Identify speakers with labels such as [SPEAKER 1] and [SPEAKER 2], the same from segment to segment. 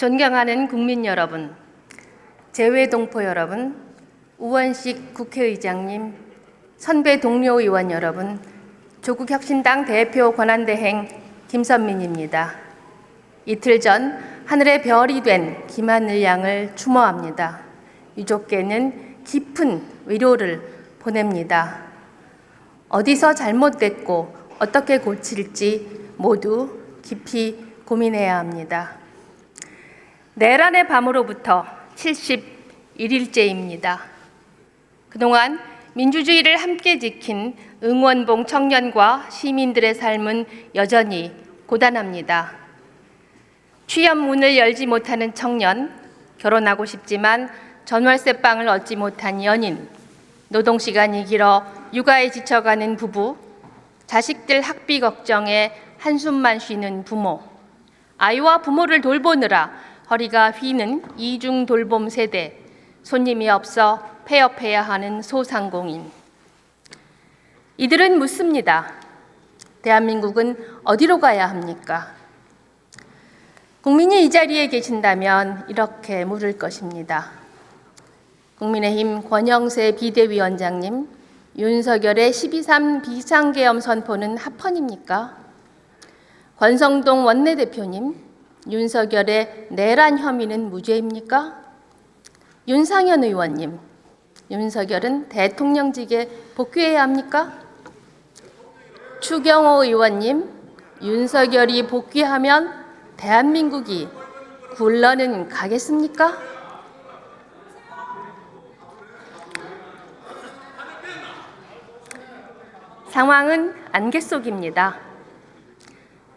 [SPEAKER 1] 존경하는 국민 여러분, 재외동포 여러분, 우원식 국회의장님, 선배 동료 의원 여러분, 조국혁신당 대표 권한대행 김선민입니다. 이틀 전 하늘의 별이 된 김하늘 양을 추모합니다. 유족께는 깊은 위로를 보냅니다. 어디서 잘못됐고 어떻게 고칠지 모두 깊이 고민해야 합니다. 내란의 밤으로부터 71일째입니다. 그동안 민주주의를 함께 지킨 응원봉 청년과 시민들의 삶은 여전히 고단합니다. 취업 문을 열지 못하는 청년, 결혼하고 싶지만 전월세방을 얻지 못한 연인, 노동시간이 길어 육아에 지쳐가는 부부, 자식들 학비 걱정에 한숨만 쉬는 부모, 아이와 부모를 돌보느라 허리가 휘는 이중 돌봄 세대, 손님이 없어 폐업해야 하는 소상공인. 이들은 묻습니다. 대한민국은 어디로 가야 합니까? 국민이 이 자리에 계신다면 이렇게 물을 것입니다. 국민의힘 권영세 비대위원장님, 윤석열의 12.3 비상계엄 선포는 합헌입니까? 권성동 원내대표님, 윤석열의 내란 혐의는 무죄입니까? 윤상현 의원님, 윤석열은 대통령직에 복귀해야 합니까? 추경호 의원님, 윤석열이 복귀하면 대한민국이 굴러는 가겠습니까? 상황은 안개 속입니다.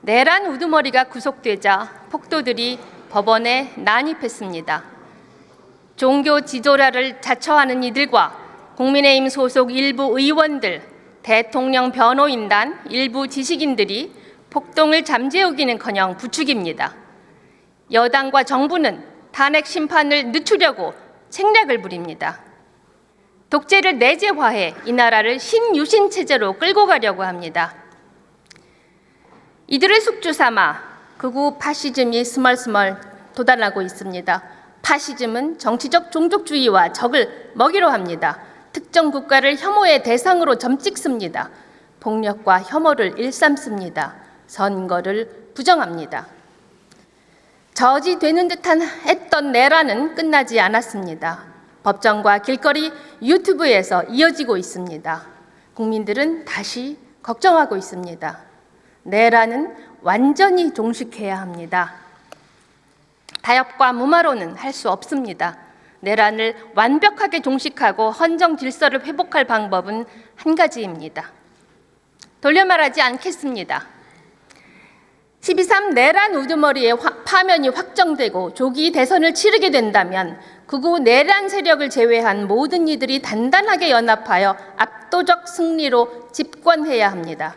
[SPEAKER 1] 내란 우두머리가 구속되자 폭도들이 법원에 난입했습니다. 종교 지도자를 자처하는 이들과 국민의힘 소속 일부 의원들, 대통령 변호인단 일부 지식인들이 폭동을 잠재우기는커녕 부추깁니다. 여당과 정부는 탄핵 심판을 늦추려고 책략을 부립니다. 독재를 내재화해 이 나라를 신유신 체제로 끌고 가려고 합니다. 이들을 숙주 삼아 극우 파시즘이 스멀스멀 도달하고 있습니다. 파시즘은 정치적 종족주의와 적을 먹이로 합니다. 특정 국가를 혐오의 대상으로 점찍습니다. 폭력과 혐오를 일삼습니다. 선거를 부정합니다. 저지되는 듯한 했던 내란은 끝나지 않았습니다. 법정과 길거리, 유튜브에서 이어지고 있습니다. 국민들은 다시 걱정하고 있습니다. 내란은 완전히 종식해야 합니다. 타협과 무마로는 할 수 없습니다. 내란을 완벽하게 종식하고 헌정 질서를 회복할 방법은 한 가지입니다. 돌려 말하지 않겠습니다. 12.3 내란 우두머리의 파면이 확정되고 조기 대선을 치르게 된다면 극우 내란 세력을 제외한 모든 이들이 단단하게 연합하여 압도적 승리로 집권해야 합니다.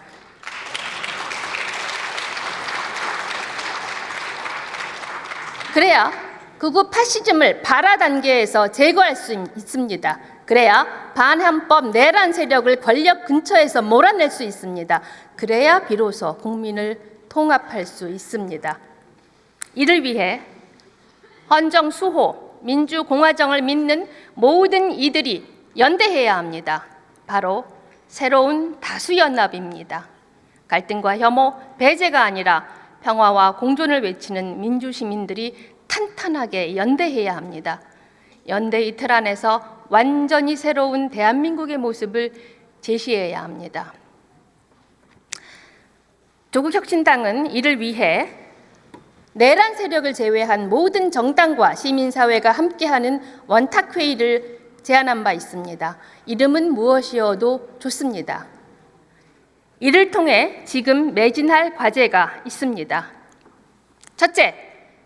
[SPEAKER 1] 그래야 극우 파시즘을 발화 단계에서 제거할 수 있습니다. 그래야 반헌법 내란 세력을 권력 근처에서 몰아낼 수 있습니다. 그래야 비로소 국민을 통합할 수 있습니다. 이를 위해 헌정 수호, 민주공화정을 믿는 모든 이들이 연대해야 합니다. 바로 새로운 다수연합입니다. 갈등과 혐오, 배제가 아니라 평화와 공존을 외치는 민주시민들이 탄탄하게 연대해야 합니다. 연대 이틀 안에서 완전히 새로운 대한민국의 모습을 제시해야 합니다. 조국혁신당은 이를 위해 내란 세력을 제외한 모든 정당과 시민사회가 함께하는 원탁회의를 제안한 바 있습니다. 이름은 무엇이어도 좋습니다. 이를 통해 지금 매진할 과제가 있습니다. 첫째,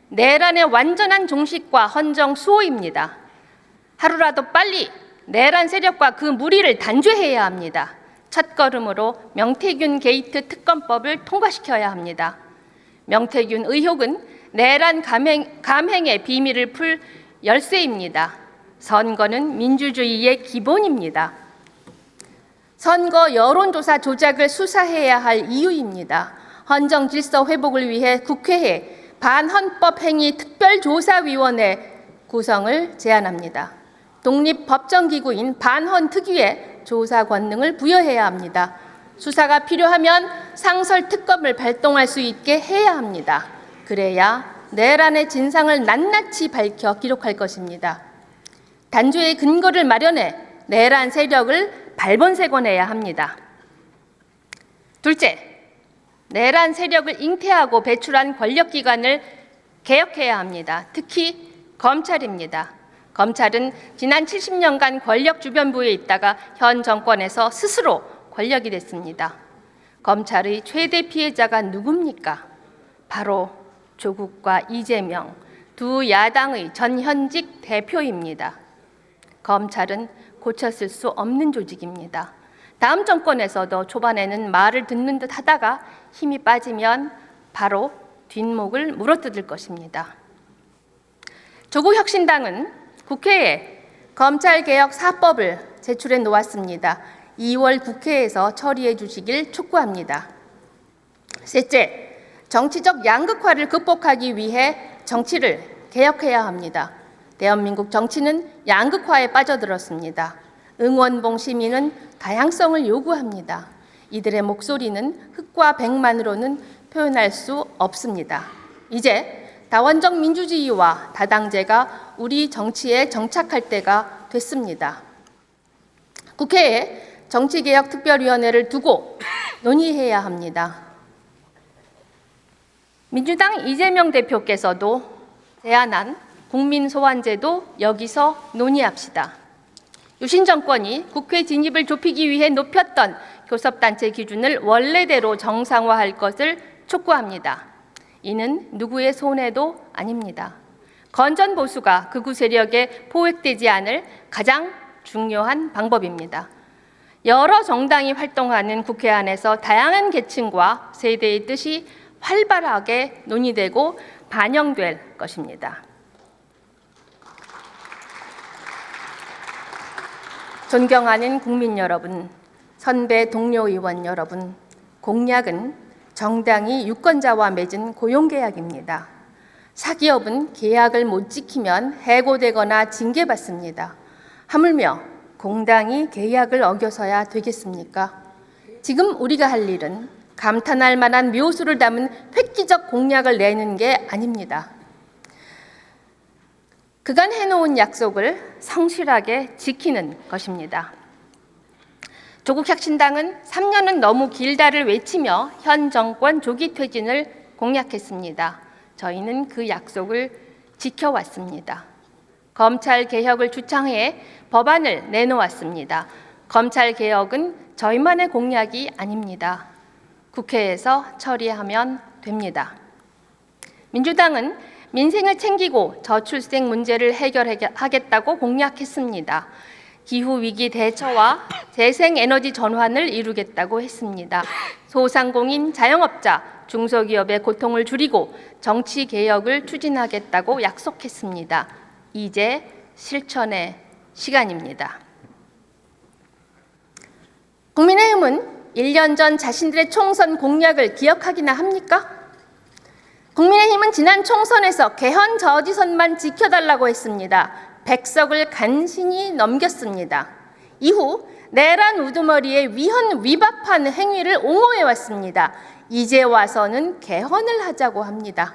[SPEAKER 1] 내란의 완전한 종식과 헌정 수호입니다. 하루라도 빨리 내란 세력과 그 무리를 단죄해야 합니다. 첫걸음으로 명태균 게이트 특검법을 통과시켜야 합니다. 명태균 의혹은 내란 감행의 비밀을 풀 열쇠입니다. 선거는 민주주의의 기본입니다. 선거 여론조사 조작을 수사해야 할 이유입니다. 헌정 질서 회복을 위해 국회에 반헌법행위 특별조사위원회 구성을 제안합니다. 독립법정기구인 반헌특위에 조사 권능을 부여해야 합니다. 수사가 필요하면 상설특검을 발동할 수 있게 해야 합니다. 그래야 내란의 진상을 낱낱이 밝혀 기록할 것입니다. 단죄의 근거를 마련해 내란 세력을 발본색원해야 합니다. 둘째, 내란 세력을 잉태하고 배출한 권력기관을 개혁해야 합니다. 특히 검찰입니다. 검찰은 지난 70년간 권력 주변부에 있다가 현 정권에서 스스로 권력이 됐습니다. 검찰의 최대 피해자가 누굽니까? 바로 조국과 이재명 두 야당의 전현직 대표입니다. 검찰은 고쳤을 수 없는 조직입니다. 다음 정권에서도 초반에는 말을 듣는 듯 하다가 힘이 빠지면 바로 뒷목을 물어뜯을 것입니다. 조국혁신당은 국회에 검찰개혁 4법을 제출해 놓았습니다. 2월 국회에서 처리해 주시길 촉구합니다. 셋째, 정치적 양극화를 극복하기 위해 정치를 개혁해야 합니다. 대한민국 정치는 양극화에 빠져들었습니다. 응원봉 시민은 다양성을 요구합니다. 이들의 목소리는 흑과 백만으로는 표현할 수 없습니다. 이제 다원적 민주주의와 다당제가 우리 정치에 정착할 때가 됐습니다. 국회에 정치개혁특별위원회를 두고 논의해야 합니다. 민주당 이재명 대표께서도 제안한 국민소환제도 여기서 논의합시다. 유신 정권이 국회 진입을 좁히기 위해 높였던 교섭단체 기준을 원래대로 정상화할 것을 촉구합니다. 이는 누구의 손해도 아닙니다. 건전보수가 극우 세력에 포획되지 않을 가장 중요한 방법입니다. 여러 정당이 활동하는 국회 안에서 다양한 계층과 세대의 뜻이 활발하게 논의되고 반영될 것입니다. 존경하는 국민 여러분, 선배 동료 의원 여러분, 공약은 정당이 유권자와 맺은 고용계약입니다. 사기업은 계약을 못 지키면 해고되거나 징계받습니다. 하물며 공당이 계약을 어겨서야 되겠습니까? 지금 우리가 할 일은 감탄할 만한 묘수를 담은 획기적 공약을 내는 게 아닙니다. 그간 해놓은 약속을 성실하게 지키는 것입니다. 조국혁신당은 3년은 너무 길다를 외치며 현 정권 조기 퇴진을 공약했습니다. 저희는 그 약속을 지켜왔습니다. 검찰 개혁을 주창해 법안을 내놓았습니다. 검찰 개혁은 저희만의 공약이 아닙니다. 국회에서 처리하면 됩니다. 민주당은 민생을 챙기고 저출생 문제를 해결하겠다고 공약했습니다. 기후위기 대처와 재생에너지 전환을 이루겠다고 했습니다. 소상공인, 자영업자, 중소기업의 고통을 줄이고 정치개혁을 추진하겠다고 약속했습니다. 이제 실천의 시간입니다. 국민의힘은 1년 전 자신들의 총선 공약을 기억하기나 합니까? 국민의힘은 지난 총선에서 개헌 저지선만 지켜달라고 했습니다. 100석을 간신히 넘겼습니다. 이후 내란 우두머리에 위헌 위법한 행위를 옹호해왔습니다. 이제 와서는 개헌을 하자고 합니다.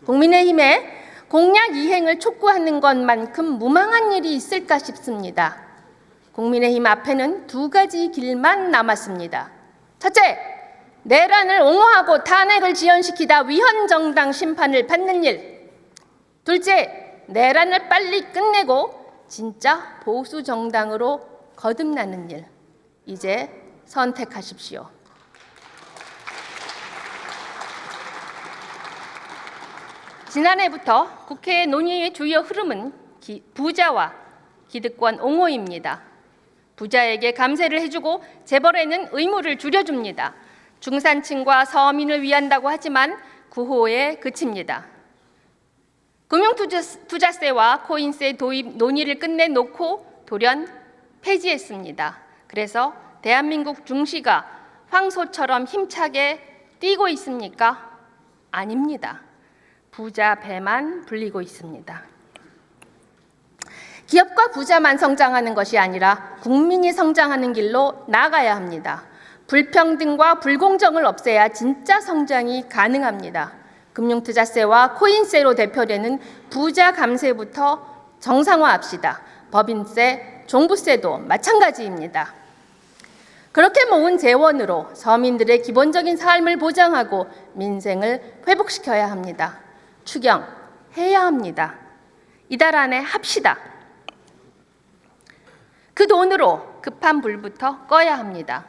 [SPEAKER 1] 국민의힘의 공약 이행을 촉구하는 것만큼 무망한 일이 있을까 싶습니다. 국민의힘 앞에는 두 가지 길만 남았습니다. 첫째, 내란을 옹호하고 탄핵을 지연시키다 위헌정당 심판을 받는 일. 둘째, 내란을 빨리 끝내고 진짜 보수정당으로 거듭나는 일. 이제 선택하십시오. 지난해부터 국회 논의의 주요 흐름은 부자와 기득권 옹호입니다. 부자에게 감세를 해주고 재벌에는 의무를 줄여줍니다. 중산층과 서민을 위한다고 하지만 구호에 그칩니다. 금융투자세와 코인세 도입 논의를 끝내놓고 돌연 폐지했습니다. 그래서 대한민국 중시가 황소처럼 힘차게 뛰고 있습니까? 아닙니다. 부자 배만 불리고 있습니다. 기업과 부자만 성장하는 것이 아니라 국민이 성장하는 길로 나아가야 합니다. 불평등과 불공정을 없애야 진짜 성장이 가능합니다. 금융투자세와 코인세로 대표되는 부자 감세부터 정상화합시다. 법인세, 종부세도 마찬가지입니다. 그렇게 모은 재원으로 서민들의 기본적인 삶을 보장하고 민생을 회복시켜야 합니다. 추경해야 합니다. 이달 안에 합시다. 그 돈으로 급한 불부터 꺼야 합니다.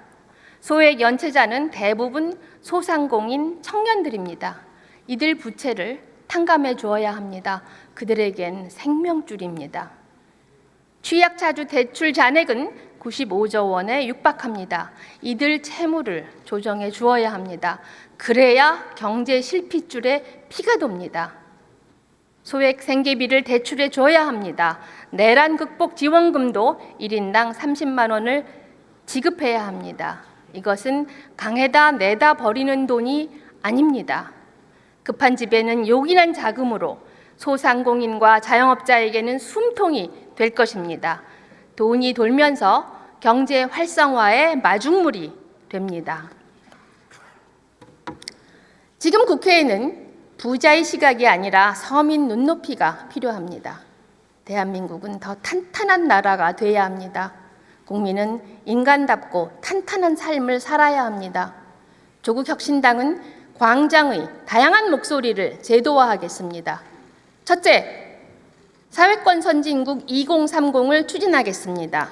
[SPEAKER 1] 소액 연체자는 대부분 소상공인 청년들입니다. 이들 부채를 탕감해 주어야 합니다. 그들에겐 생명줄입니다. 취약차주 대출 잔액은 95조 원에 육박합니다. 이들 채무를 조정해 주어야 합니다. 그래야 경제 실핏줄에 피가 돕니다. 소액 생계비를 대출해 줘야 합니다. 내란 극복 지원금도 1인당 30만 원을 지급해야 합니다. 이것은 강에다 내다 버리는 돈이 아닙니다. 급한 집에는 요긴한 자금으로 소상공인과 자영업자에게는 숨통이 될 것입니다. 돈이 돌면서 경제 활성화의 마중물이 됩니다. 지금 국회에는 부자의 시각이 아니라 서민 눈높이가 필요합니다. 대한민국은 더 탄탄한 나라가 돼야 합니다. 국민은 인간답고 탄탄한 삶을 살아야 합니다. 조국혁신당은 광장의 다양한 목소리를 제도화하겠습니다. 첫째, 사회권 선진국 2030을 추진하겠습니다.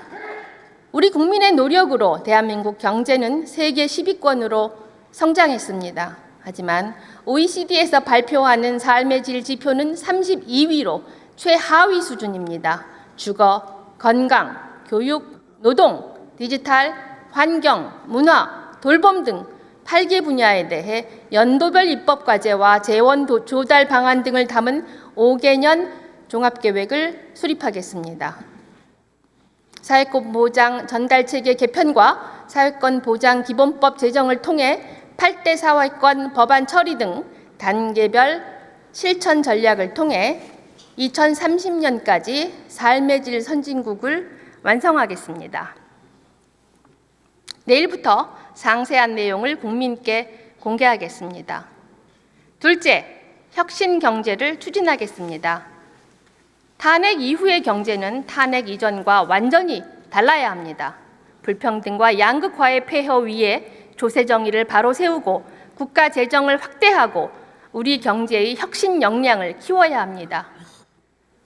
[SPEAKER 1] 우리 국민의 노력으로 대한민국 경제는 세계 10위권으로 성장했습니다. 하지만 OECD에서 발표하는 삶의 질 지표는 32위로 최하위 수준입니다. 주거, 건강, 교육, 노동, 디지털, 환경, 문화, 돌봄 등 8개 분야에 대해 연도별 입법 과제와 재원 조달 방안 등을 담은 5개년 종합계획을 수립하겠습니다. 사회권 보장 전달체계 개편과 사회권 보장 기본법 제정을 통해 8대 사회권 법안 처리 등 단계별 실천 전략을 통해 2030년까지 삶의 질 선진국을 완성하겠습니다. 내일부터 상세한 내용을 국민께 공개하겠습니다. 둘째, 혁신 경제를 추진하겠습니다. 탄핵 이후의 경제는 탄핵 이전과 완전히 달라야 합니다. 불평등과 양극화의 폐허 위에 조세정의를 바로 세우고 국가 재정을 확대하고 우리 경제의 혁신 역량을 키워야 합니다.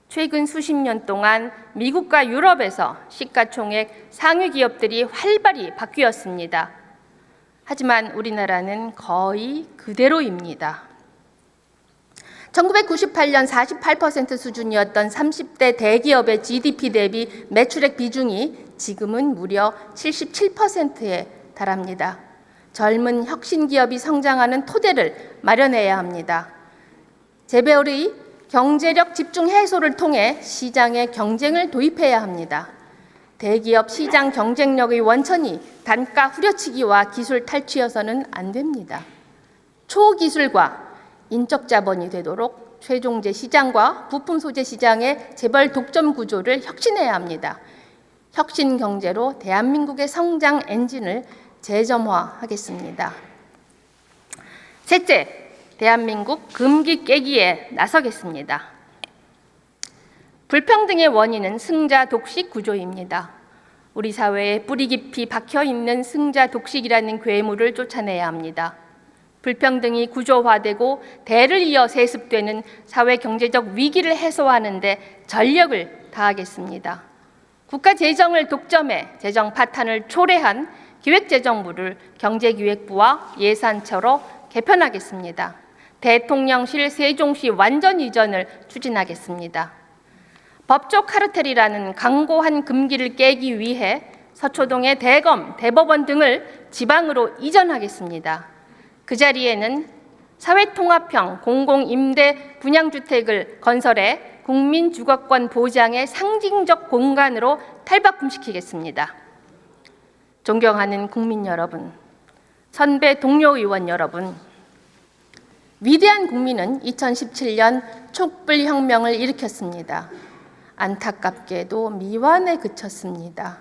[SPEAKER 1] 최근 수십 년 동안 미국과 유럽에서 시가총액 상위 기업들이 활발히 바뀌었습니다. 하지만 우리나라는 거의 그대로입니다. 1998년 48% 수준이었던 30대 대기업의 GDP 대비 매출액 비중이 지금은 무려 77%에 달합니다. 젊은 혁신 기업이 성장하는 토대를 마련해야 합니다. 재벌의 경제력 집중 해소를 통해 시장에 경쟁을 도입해야 합니다. 대기업 시장 경쟁력의 원천이 단가 후려치기와 기술 탈취여서는 안 됩니다. 초기술과 인적 자본이 되도록 최종재 시장과 부품 소재 시장의 재벌 독점 구조를 혁신해야 합니다. 혁신 경제로 대한민국의 성장 엔진을 재점화하겠습니다. 셋째, 대한민국 금기 깨기에 나서겠습니다. 불평등의 원인은 승자 독식 구조입니다. 우리 사회에 뿌리 깊이 박혀 있는 승자 독식이라는 괴물을 쫓아내야 합니다. 불평등이 구조화되고 대를 이어 세습되는 사회 경제적 위기를 해소하는 데 전력을 다하겠습니다. 국가 재정을 독점해 재정 파탄을 초래한 기획재정부를 경제기획부와 예산처로 개편하겠습니다. 대통령실 세종시 완전 이전을 추진하겠습니다. 법조 카르텔이라는 강고한 금기를 깨기 위해 서초동의 대검, 대법원 등을 지방으로 이전하겠습니다. 그 자리에는 사회통합형 공공임대 분양주택을 건설해 국민주거권 보장의 상징적 공간으로 탈바꿈시키겠습니다. 존경하는 국민 여러분, 선배 동료 의원 여러분, 위대한 국민은 2017년 촛불혁명을 일으켰습니다. 안타깝게도 미완에 그쳤습니다.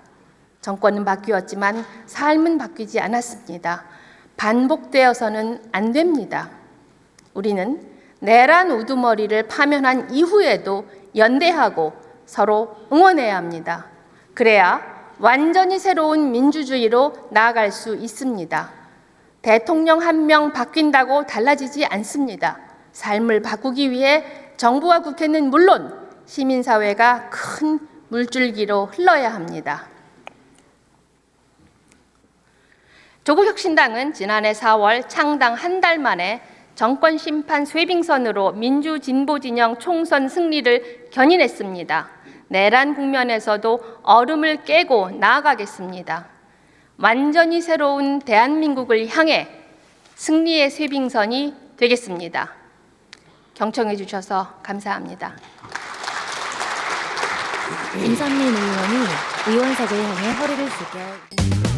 [SPEAKER 1] 정권은 바뀌었지만 삶은 바뀌지 않았습니다. 반복되어서는 안 됩니다. 우리는 내란 우두머리를 파면한 이후에도 연대하고 서로 응원해야 합니다. 그래야 완전히 새로운 민주주의로 나아갈 수 있습니다. 대통령 한 명 바뀐다고 달라지지 않습니다. 삶을 바꾸기 위해 정부와 국회는 물론 시민사회가 큰 물줄기로 흘러야 합니다. 조국혁신당은 지난해 4월 창당 한 달 만에 정권 심판 쇄빙선으로 민주진보진영 총선 승리를 견인했습니다. 내란 국면에서도 얼음을 깨고 나아가겠습니다. 완전히 새로운 대한민국을 향해 승리의 쇄빙선이 되겠습니다. 경청해 주셔서 감사합니다.
[SPEAKER 2] 임선민 의원이 의원석을 향해 허리를 숙여